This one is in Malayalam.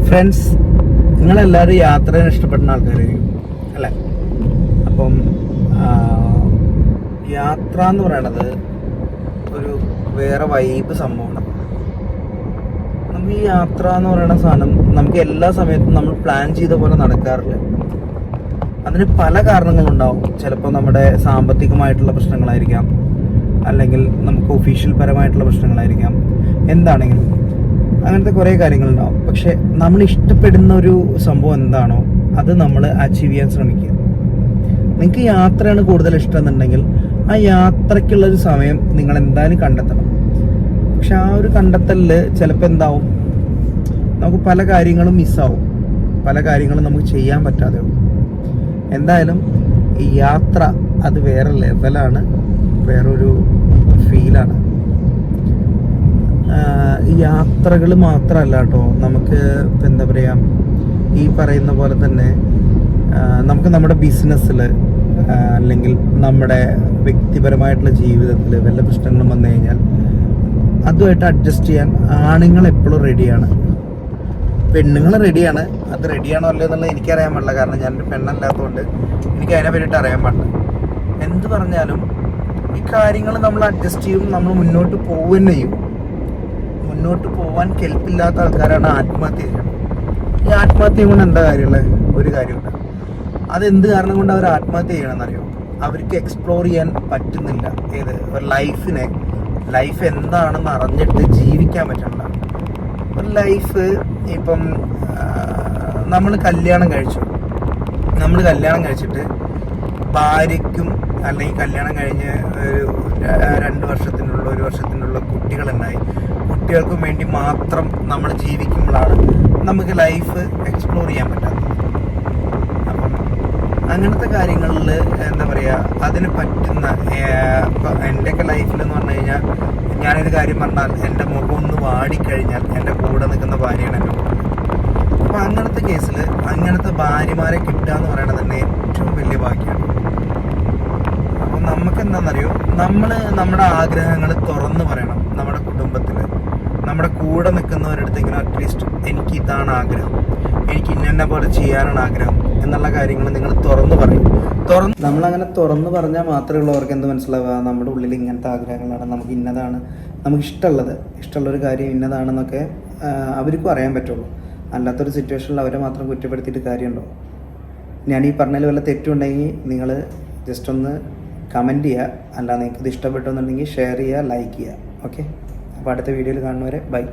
ഫ്രണ്ട്സ്, നിങ്ങളെല്ലാവരും യാത്രയെ ഇഷ്ടപ്പെടുന്ന ആൾക്കാരായിരിക്കും അല്ലേ? അപ്പം യാത്ര എന്ന് പറയണത് ഒരു വേറെ വൈബ് സംഭവമാണ്. നമുക്ക് ഈ യാത്ര എന്ന് പറയുന്ന സാധനം നമുക്ക് എല്ലാ സമയത്തും നമ്മൾ പ്ലാൻ ചെയ്ത പോലെ നടക്കാറില്ല. അതിന് പല കാരണങ്ങളുണ്ടാവും. ചിലപ്പോൾ നമ്മുടെ സാമ്പത്തികമായിട്ടുള്ള പ്രശ്നങ്ങളായിരിക്കാം, അല്ലെങ്കിൽ നമുക്ക് ഒഫീഷ്യൽ പരമായിട്ടുള്ള പ്രശ്നങ്ങളായിരിക്കാം. എന്താണെങ്കിലും അങ്ങനത്തെ കുറേ കാര്യങ്ങളുണ്ടാവും. പക്ഷെ നമ്മൾ ഇഷ്ടപ്പെടുന്ന ഒരു സംഭവം എന്താണോ അത് നമ്മൾ അച്ചീവ് ചെയ്യാൻ ശ്രമിക്കുക. നിങ്ങൾക്ക് യാത്രയാണ് കൂടുതൽ ഇഷ്ടം എന്നുണ്ടെങ്കിൽ ആ യാത്രയ്ക്കുള്ളൊരു സമയം നിങ്ങൾ എന്തായാലും കണ്ടെത്തണം. പക്ഷെ ആ ഒരു കണ്ടെത്തലിൽ ചിലപ്പോൾ എന്താവും, നമുക്ക് പല കാര്യങ്ങളും മിസ്സാവും, പല കാര്യങ്ങളും നമുക്ക് ചെയ്യാൻ പറ്റാതെ ആവും. എന്തായാലും ഈ യാത്ര അത് വേറെ ലെവലാണ്, വേറൊരു ഫീലാണ്. യാത്രകൾ മാത്രമല്ല കേട്ടോ, നമുക്ക് ഇപ്പം എന്താ പറയുക, ഈ പറയുന്ന പോലെ തന്നെ നമുക്ക് നമ്മുടെ ബിസിനസ്സിൽ അല്ലെങ്കിൽ നമ്മുടെ വ്യക്തിപരമായിട്ടുള്ള ജീവിതത്തിൽ വല്ല പ്രശ്നങ്ങളും വന്നു കഴിഞ്ഞാൽ അതുമായിട്ട് അഡ്ജസ്റ്റ് ചെയ്യാൻ ആണുങ്ങൾ എപ്പോഴും റെഡിയാണ്. പെണ്ണുങ്ങൾ റെഡിയാണ്. അത് റെഡിയാണോ അല്ലോ എന്നുള്ളത് എനിക്കറിയാൻ പാടില്ല, കാരണം ഞാനൊരു പെണ്ണല്ലാത്തതുകൊണ്ട് എനിക്ക് അതിനെ പറ്റിയിട്ട് അറിയാൻ പാടില്ല. എന്ത് പറഞ്ഞാലും ഈ കാര്യങ്ങൾ നമ്മൾ അഡ്ജസ്റ്റ് ചെയ്യും, നമ്മൾ മുന്നോട്ട് പോവുകയും ചെയ്യും. മുന്നോട്ട് പോകാൻ കെൽപ്പില്ലാത്ത ആൾക്കാരാണ് ആത്മഹത്യ ചെയ്യുന്നത്. ഈ ആത്മഹത്യ കൊണ്ട് എന്താ കാര്യമുള്ളത്? ഒരു കാര്യമില്ല. അതെന്ത് കാരണം കൊണ്ട് അവർ ആത്മഹത്യ ചെയ്യണമെന്നറിയോ? അവർക്ക് എക്സ്പ്ലോർ ചെയ്യാൻ പറ്റുന്നില്ല. ഏത് ഒരു ലൈഫ് എന്താണെന്ന് അറിഞ്ഞിട്ട് ജീവിക്കാൻ പറ്റണ്ട ഒരു ലൈഫ്. ഇപ്പം നമ്മൾ കല്യാണം കഴിച്ചിട്ട് ഭാര്യയ്ക്കും അല്ലെങ്കിൽ കല്യാണം കഴിഞ്ഞ് ഒരു 2 വർഷത്തിനുള്ള 1 വർഷത്തിനുള്ള കുട്ടികളുണ്ടായി, കുട്ടികൾക്കും വേണ്ടി മാത്രം നമ്മൾ ജീവിക്കുമ്പോഴാണ് നമുക്ക് ലൈഫ് എക്സ്പ്ലോർ ചെയ്യാൻ പറ്റാത്തത്. അപ്പം അങ്ങനത്തെ കാര്യങ്ങളിൽ എന്താ പറയുക, അതിന് പറ്റുന്ന എൻ്റെയൊക്കെ ലൈഫിലെന്ന് പറഞ്ഞു കഴിഞ്ഞാൽ, ഞാനൊരു കാര്യം പറഞ്ഞാൽ എൻ്റെ മുഖം ഒന്ന് വാടിക്കഴിഞ്ഞാൽ എൻ്റെ കൂടെ നിൽക്കുന്ന ഭാര്യയാണ് എൻ്റെ കൂടെ. അപ്പോൾ അങ്ങനത്തെ കേസിൽ അങ്ങനത്തെ ഭാര്യമാരെ കിട്ടുക എന്ന് പറയുന്നത് തന്നെ ഏറ്റവും വലിയ ഭാഗ്യമാണ്. അപ്പം നമുക്ക് എന്താണെന്നറിയോ, നമ്മൾ നമ്മുടെ ആഗ്രഹങ്ങൾ തുറന്നു പറയണം. നമ്മുടെ കുടുംബത്തിൽ നമ്മുടെ കൂടെ നിൽക്കുന്നവരടുത്ത് ഇങ്ങനെ അറ്റ്ലീസ്റ്റ് എനിക്ക് ഇതാണ് ആഗ്രഹം, എനിക്ക് ഇന്ന പോലെ ചെയ്യാനാണ് ആഗ്രഹം എന്നുള്ള കാര്യങ്ങൾ നിങ്ങൾ തുറന്നു പറയും. നമ്മളങ്ങനെ തുറന്നു പറഞ്ഞാൽ മാത്രമേ ഉള്ളവർക്ക് എന്ത് മനസ്സിലാവുക, നമ്മുടെ ഉള്ളിൽ ഇങ്ങനത്തെ ആഗ്രഹങ്ങളാണ്, നമുക്ക് ഇന്നതാണ്, നമുക്ക് ഇഷ്ടമുള്ളൊരു കാര്യം ഇന്നതാണെന്നൊക്കെ അവർക്കും അറിയാൻ പറ്റുള്ളൂ. അല്ലാത്തൊരു സിറ്റുവേഷനിൽ അവരെ മാത്രം കുറ്റപ്പെടുത്തിയിട്ട് കാര്യമുണ്ടോ? ഞാൻ ഈ പറഞ്ഞതിൽ വല്ല തെറ്റുണ്ടെങ്കിൽ നിങ്ങൾ ജസ്റ്റ് ഒന്ന് കമൻറ്റ് ചെയ്യുക. അല്ല നിങ്ങൾക്ക് ഇത് ഇഷ്ടപ്പെട്ടു എന്നുണ്ടെങ്കിൽ ഷെയർ ചെയ്യുക, ലൈക്ക് ചെയ്യുക. ഓക്കെ, അപ്പോൾ അടുത്ത വീഡിയോയിൽ കാണുന്നവരെ ബൈ.